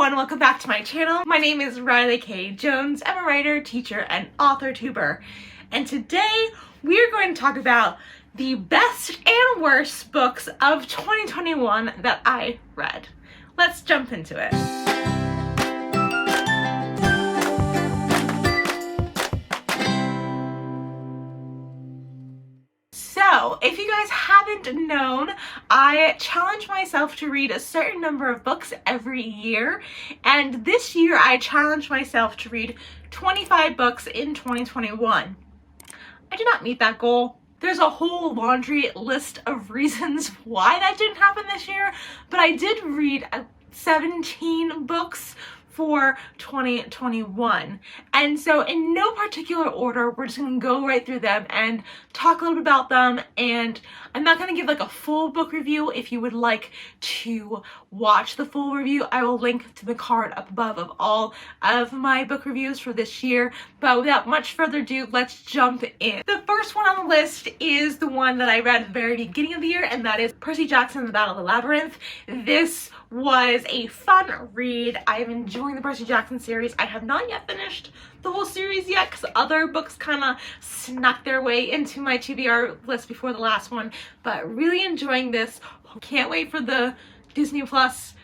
everyone, welcome back to my channel. My name is Riley K. Jones. I'm a writer, teacher, and author tuber. And today we're going to talk about the best and worst books of 2021 that I read. Let's jump into it. So, if you guys haven't known, I challenge myself to read a certain number of books every year, and this year I challenged myself to read 25 books in 2021. I did not meet that goal. There's a whole laundry list of reasons why that didn't happen this year, but I did read 17 books for 2021. And so in no particular order, we're just gonna go right through them and talk a little bit about them. And I'm not gonna give like a full book review. If you would like to watch the full review, I will link to the card up above of all of my book reviews for this year. But without much further ado, let's jump in. The first one on the list is the one that I read at the very beginning of the year, and that is Percy Jackson, The Battle of the Labyrinth. This was a fun read. I am enjoying the Percy Jackson series. I have not yet finished the whole series yet because other books kind of snuck their way into my TBR list before the last one, but really enjoying this. Can't wait for the Disney Plus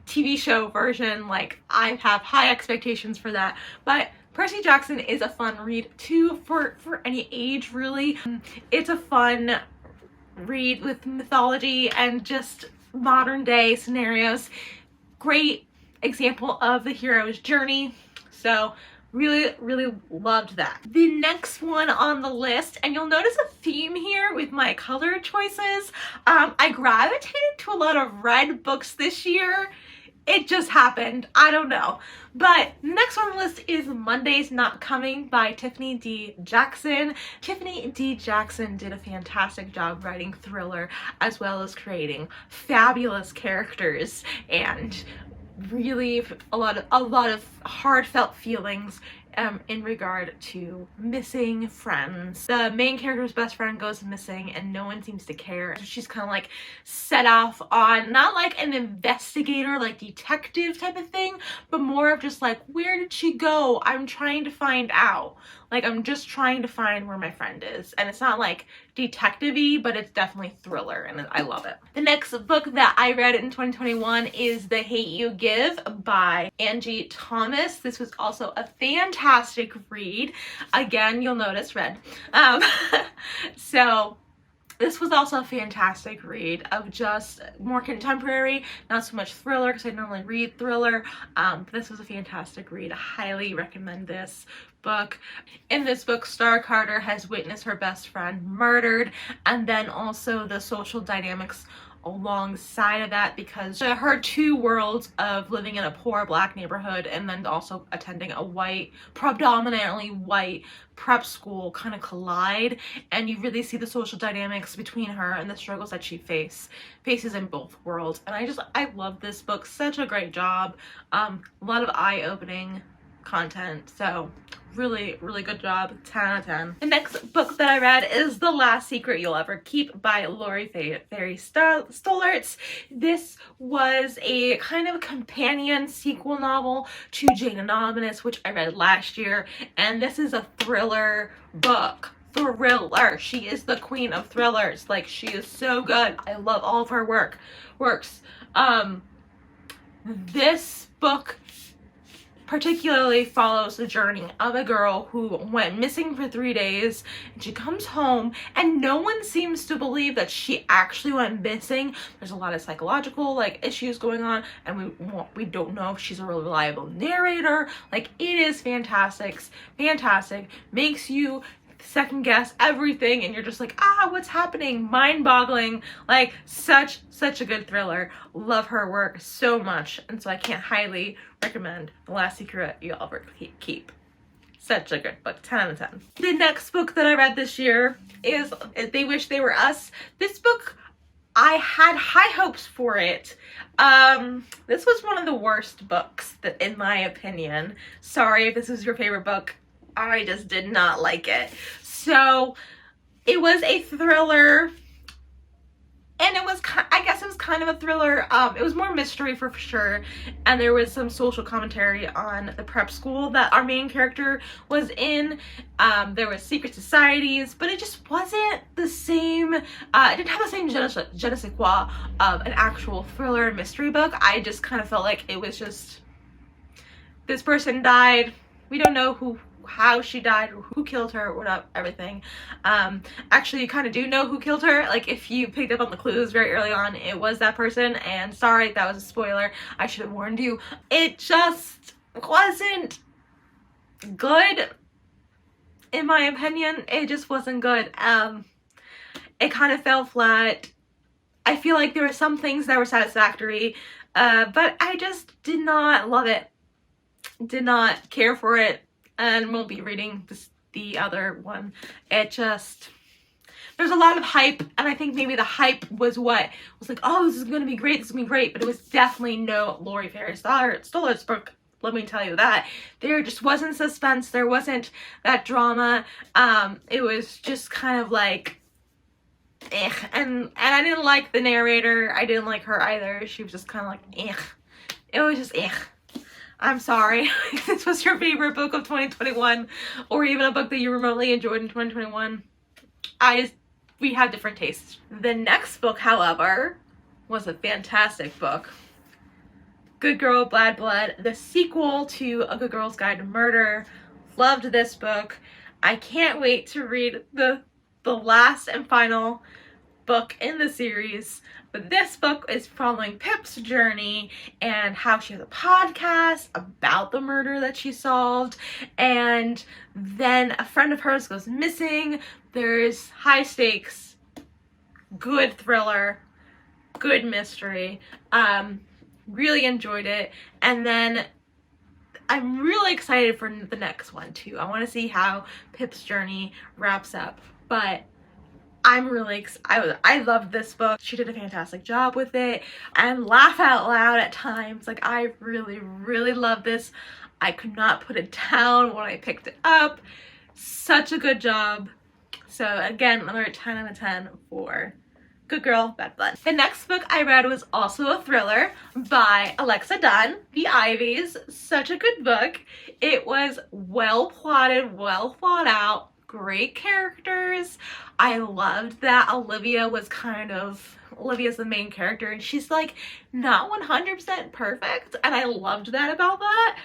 TV show version. Like, I have high expectations for that, but Percy Jackson is a fun read too for any age, really. It's a fun read with mythology and just modern day scenarios. Great example of the hero's journey. So really loved that. The next one on the list, and you'll notice a theme here with my color choices. I gravitated to a lot of red books this year. It just happened. I don't know. But the next one on the list is Monday's Not Coming by Tiffany D. Jackson. Tiffany D. Jackson did a fantastic job writing thriller as well as creating fabulous characters and really a lot of heartfelt feelings in regard to missing friends. The main character's best friend goes missing and no one seems to care. So she's kind of like set off on not like an investigator, like detective type of thing, but more of just like, where did she go? I'm trying to find out. Like, I'm just trying to find where my friend is. And it's not like detective-y, but it's definitely thriller, and I love it. The next book that I read in 2021 is The Hate You Give by Angie Thomas. This was also a fantastic read. Again, you'll notice red. So this was also a fantastic read of just more contemporary, not so much thriller because I normally read thriller. But this was a fantastic read. I highly recommend this book. In this book, Star Carter has witnessed her best friend murdered, and then also the social dynamics alongside of that, because her two worlds of living in a poor black neighborhood and then also attending a predominantly white prep school kind of collide, and you really see the social dynamics between her and the struggles that she faces in both worlds. And I love this book. Such a great job. A lot of eye-opening content. So really good job. 10 out of 10. The next book that I read is The Last Secret You'll Ever Keep by Laurie Stollers. This was a kind of companion sequel novel to Jane Anonymous, which I read last year, and this is a thriller book. Thriller. She is the queen of thrillers. Like, she is so good. I love all of her works. This book particularly follows the journey of a girl who went missing for 3 days, and she comes home and no one seems to believe that she actually went missing. There's a lot of psychological like issues going on, and we don't know if she's a really reliable narrator. Like, it is fantastic, makes you second guess everything, and you're just like, what's happening? Mind-boggling. Like, such a good thriller. Love her work so much, and so I can't highly recommend The Last Secret You'll Ever Keep. Such a good book. 10 out of 10. The next book that I read this year is They Wish They Were Us. This book, I had high hopes for it. This was one of the worst books, that, in my opinion. Sorry if this was your favorite book. I just did not like it. So it was a thriller And it was, I guess it was kind of a thriller. It was more mystery for sure, and there was some social commentary on the prep school that our main character was in. There was secret societies, but it just wasn't the same. It didn't have the same je ne sais quoi of an actual thriller and mystery book. I just kind of felt like it was just, this person died. We don't know how she died, or who killed her, or whatever, everything. Actually, you kind of do know who killed her. Like, if you picked up on the clues very early on, it was that person. And sorry, that was a spoiler. I should have warned you. It just wasn't good, in my opinion. It just wasn't good. It kind of fell flat. I feel like there were some things that were satisfactory, but I just did not love it. Did not care for it. And won't be reading the other one. It just, there's a lot of hype, and I think maybe the hype was what was like, oh, this is gonna be great, this is gonna be great, but it was definitely no Laurie Stollers book. Let me tell you that. There just wasn't suspense, there wasn't that drama. It was just kind of like, eh. And I didn't like the narrator. I didn't like her either. She was just kind of like, eh. It was just, eh. I'm sorry if this was your favorite book of 2021, or even a book that you remotely enjoyed in 2021. We had different tastes. The next book, however, was a fantastic book. Good Girl, Bad Blood, the sequel to A Good Girl's Guide to Murder. Loved this book. I can't wait to read the last and final book in the series. But this book is following Pip's journey and how she has a podcast about the murder that she solved, and then a friend of hers goes missing. There's high stakes, good thriller, good mystery. Really enjoyed it, and then I'm really excited for the next one too. I want to see how Pip's journey wraps up, but I'm really excited. I loved this book. She did a fantastic job with it, and laugh out loud at times. Like, I really, really love this. I could not put it down when I picked it up. Such a good job. So again, another 10 out of 10 for Good Girl, Bad Blood. The next book I read was also a thriller by Alexa Dunn, The Ivies. Such a good book. It was well plotted, well thought out, great characters. I loved that Olivia's the main character, and she's like not 100% perfect, and I loved that about that.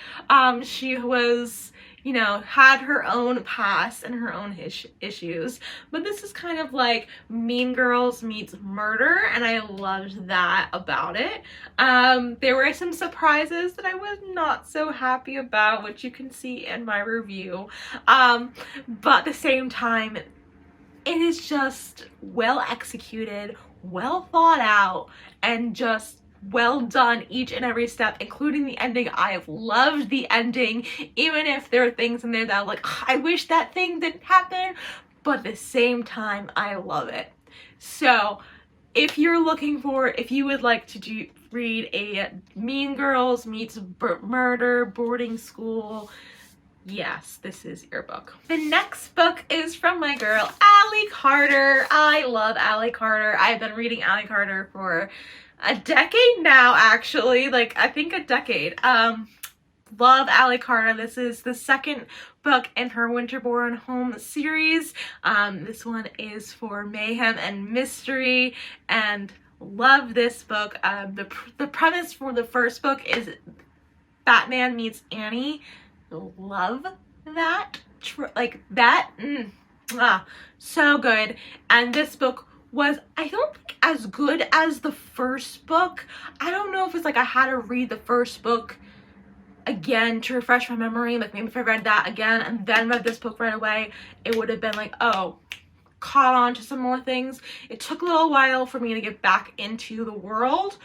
She was, you know, had her own past and her own issues, but this is kind of like Mean Girls meets murder, and I loved that about it. There were some surprises that I was not so happy about, which you can see in my review, but at the same time, it is just well executed, well thought out, and just well done each and every step, including the ending. I have loved the ending, even if there are things in there that I'm like, I wish that thing didn't happen, but at the same time, I love it. So if you're looking for, if you would like to read a Mean Girls meets murder boarding school, yes, this is your book. The next book is from my girl, Allie Carter. I love Allie Carter. I've been reading Allie Carter for a decade now, actually. Like, I think a decade. Love Allie Carter. This is the second book in her Winterborn Home series. This one is for mayhem and mystery, and love this book. The premise for the first book is Batman meets Annie. Love that. So good. And this book was, I don't think, as good as the first book. I don't know if it's like I had to read the first book again to refresh my memory. Like, maybe if I read that again and then read this book right away, it would have been like, oh, caught on to some more things. It took a little while for me to get back into the world.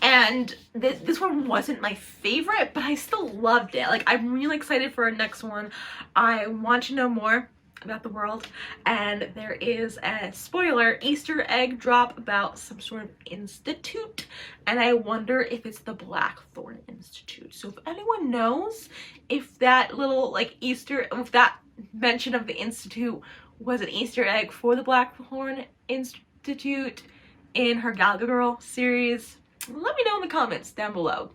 And this one wasn't my favorite, but I still loved it. Like, I'm really excited for our next one. I want to know more about the world, and there is a spoiler Easter egg drop about some sort of institute, and I wonder if it's the Blackthorn Institute. So if anyone knows if that little if that mention of the institute was an Easter egg for the Blackthorn substitute in her Galaga Girl series? Let me know in the comments down below.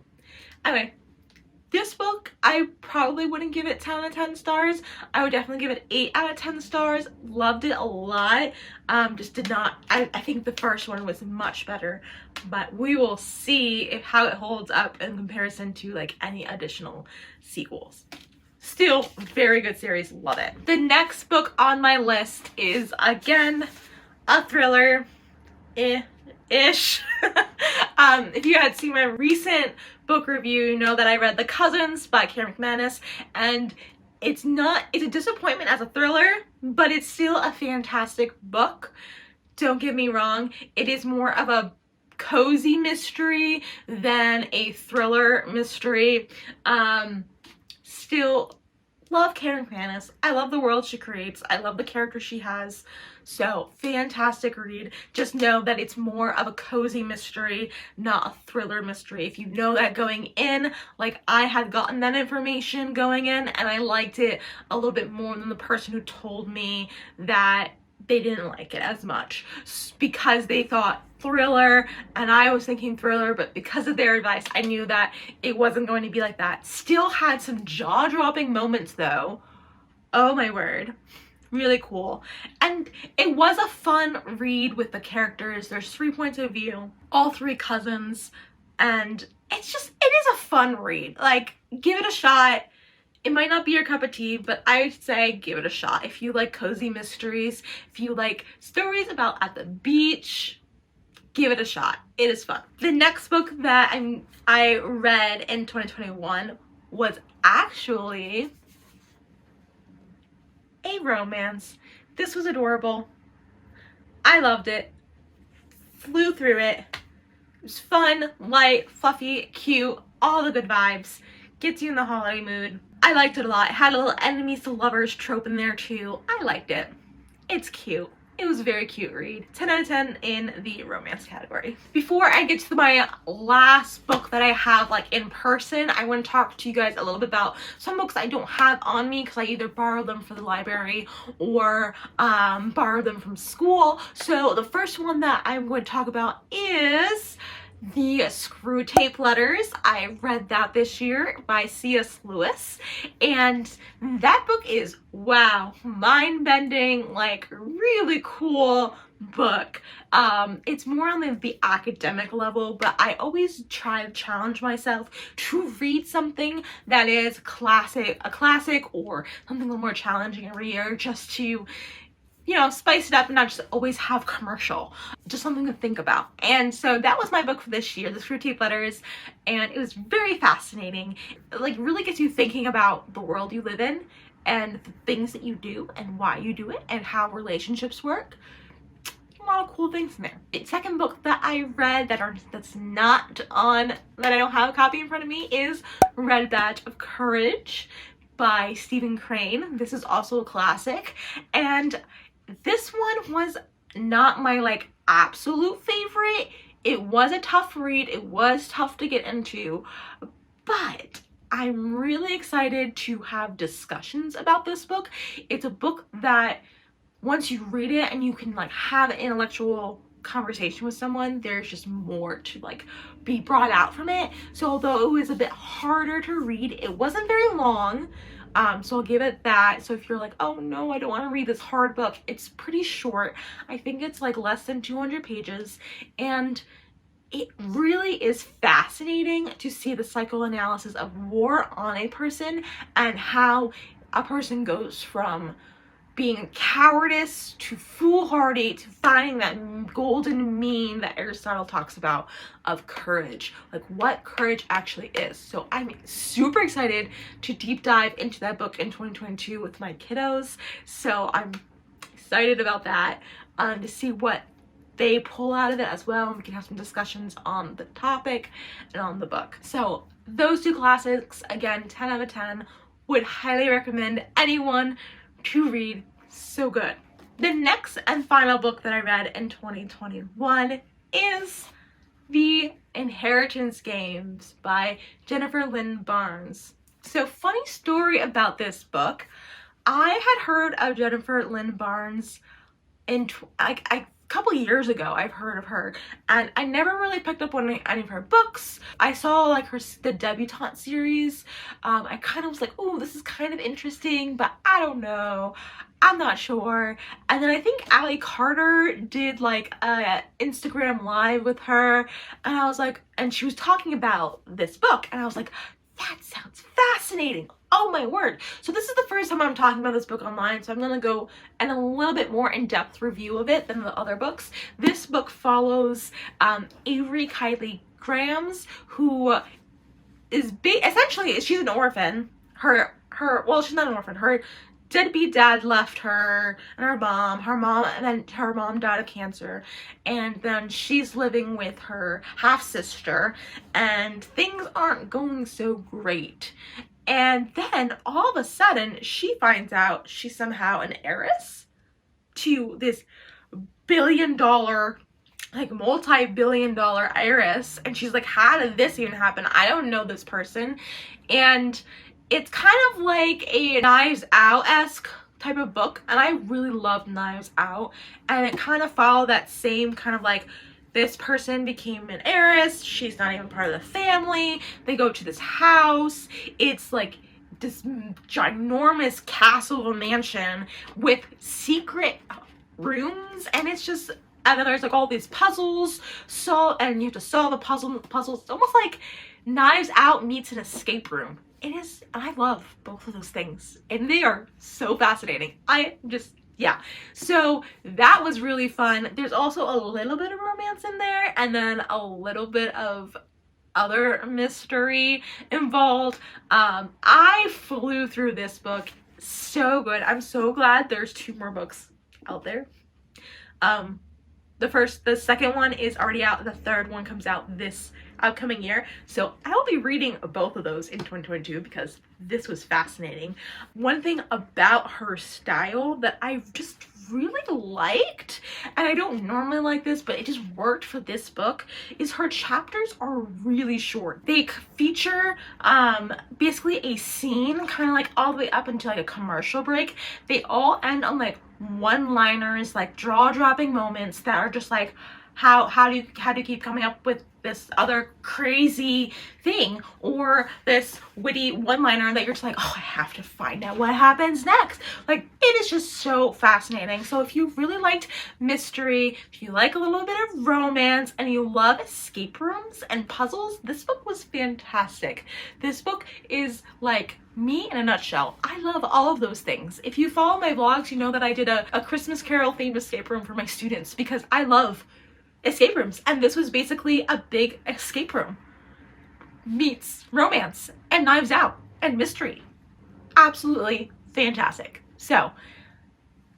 Anyway, this book, I probably wouldn't give it 10 out of 10 stars. I would definitely give it 8 out of 10 stars. Loved it a lot. Just did not, I think the first one was much better, but we will see how it holds up in comparison to like any additional sequels. Still, very good series, love it. The next book on my list is, again, a thriller. Ish. If you had seen my recent book review, you know that I read The Cousins by Karen McManus, and it's a disappointment as a thriller, but it's still a fantastic book. Don't get me wrong, it is more of a cozy mystery than a thriller mystery. Still love Karen McManus. I love the world she creates. I love the character she has. So, fantastic read. Just know that it's more of a cozy mystery, not a thriller mystery. If you know that going in, like I had gotten that information going in, and I liked it a little bit more than the person who told me that they didn't like it as much because they thought thriller, and I was thinking thriller, but because of their advice, I knew that it wasn't going to be like that. Still had some jaw-dropping moments though. Oh my word. Really cool. And it was a fun read with the characters. There's 3 points of view, all 3 cousins, and it is a fun read. Like, give it a shot. It might not be your cup of tea, but I'd say give it a shot. If you like cozy mysteries, if you like stories about at the beach, give it a shot. It is fun. The next book that I read in 2021 was actually a romance. This was adorable. I loved it. Flew through it. It was fun, light, fluffy, cute, all the good vibes. Gets you in the holiday mood. I liked it a lot. It had a little enemies to lovers trope in there too. I liked it. It's cute. It was a very cute read. 10 out of 10 in the romance category. Before I get to my last book that I have like in person, I want to talk to you guys a little bit about some books I don't have on me because I either borrowed them from the library or borrowed them from school. So the first one that I'm going to talk about is The Screwtape Letters. I read that this year by C.S. Lewis, and that book is, wow, mind-bending, like really cool book. It's more on the academic level, but I always try to challenge myself to read something that is a classic or something a little more challenging every year, just to, you know, spice it up and not just always have commercial. Just something to think about. And so that was my book for this year, The Screwtape Letters, and it was very fascinating. It like really gets you thinking about the world you live in and the things that you do and why you do it and how relationships work. A lot of cool things in there. The second book that I read that's not on, that I don't have a copy in front of me, is Red Badge of Courage by Stephen Crane. This is also a classic, and this one was not my like absolute favorite. It was a tough read. It was tough to get into, but I'm really excited to have discussions about this book. It's a book that once you read it and you can like have an intellectual conversation with someone, there's just more to like be brought out from it. So although it was a bit harder to read, it wasn't very long. So I'll give it that. So if you're like, oh no, I don't want to read this hard book, it's pretty short. I think it's like less than 200 pages, and it really is fascinating to see the psychoanalysis of war on a person and how a person goes from being cowardice to foolhardy to finding that golden mean that Aristotle talks about of courage, like what courage actually is. So I'm super excited to deep dive into that book in 2022 with my kiddos. So I'm excited about that, to see what they pull out of it as well. We can have some discussions on the topic and on the book. So those 2 classics, again, 10 out of 10, would highly recommend anyone to read. So good. The next and final book that I read in 2021 is The Inheritance Games by Jennifer Lynn Barnes. So funny story about this book. I had heard of Jennifer Lynn Barnes in couple years ago I've heard of her, and I never really picked up on any of her books. I saw like the debutante series. I kind of was like, oh, this is kind of interesting, but I don't know, I'm not sure. And then I think Allie Carter did like a Instagram live with her, and I was like, and she was talking about this book, and I was like, that sounds fascinating. Oh my word. So this is the first time I'm talking about this book online, so I'm gonna go in a little bit more in-depth review of it than the other books. This book follows Avery Kylie Grahams, who is essentially, she's an orphan. Well, she's not an orphan. Her deadbeat dad left her and her mom, and then her mom died of cancer, and then she's living with her half-sister, and things aren't going so great. And then all of a sudden she finds out she's somehow an heiress to this billion-dollar, like multi-billion-dollar heiress, and she's like, how did this even happen? I don't know this person. And it's kind of like a Knives Out-esque type of book, and I really love Knives Out, and it kind of followed that same kind of like, this person became an heiress, she's not even part of the family, they go to this house, it's like this ginormous castle of a mansion with secret rooms, and it's just, and then there's like all these puzzles, and you have to solve the puzzles. It's almost like Knives Out meets an escape room. It is, I love both of those things, and they are so fascinating. Yeah, so that was really fun. There's also a little bit of romance in there, and then a little bit of other mystery involved. I flew through this book so good. I'm so glad there's 2 more books out there. The second one is already out. The third one comes out this upcoming year. So I will be reading both of those in 2022 because this was fascinating. One thing about her style that I just really liked, and I don't normally like this, but it just worked for this book, is her chapters are really short. They feature basically a scene kind of like all the way up until like a commercial break. They all end on like one-liners, like jaw-dropping moments that are just like, how do you keep coming up with this other crazy thing, or this witty one-liner that you're just like, oh, I have to find out what happens next. Like, it is just so fascinating. So if you really liked mystery, if you like a little bit of romance, and you love escape rooms and puzzles, this book was fantastic. This book is like me in a nutshell. I love all of those things. If you follow my vlogs, you know that I did a Christmas Carol themed escape room for my students because I love escape rooms, and this was basically a big escape room meets romance and Knives Out and mystery. Absolutely fantastic. So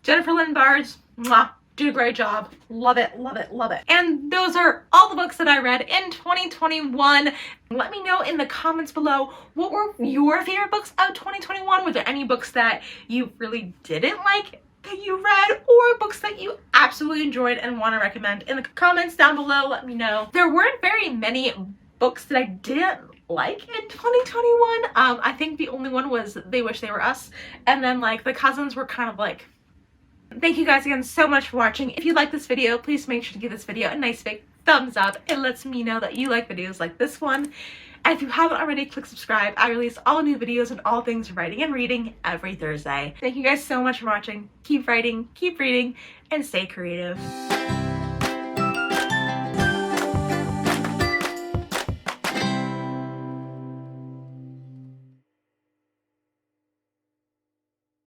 Jennifer Lynn Barnes, mwah, did a great job. Love it, love it, love it. And those are all the books that I read in 2021. Let me know in the comments below, what were your favorite books of 2021? Were there any books that you really didn't like that you read, or books that you absolutely enjoyed and want to recommend? In the comments down below, let me know. There weren't very many books that I didn't like in 2021. I think the only one was They Wish They Were Us, and then like the cousins were kind of like. Thank you guys again so much for watching. If you like this video, please make sure to give this video a nice big thumbs up. It lets me know that you like videos like this one. And if you haven't already, click subscribe. I release all new videos and all things writing and reading every Thursday. Thank you guys so much for watching. Keep writing, keep reading, and stay creative.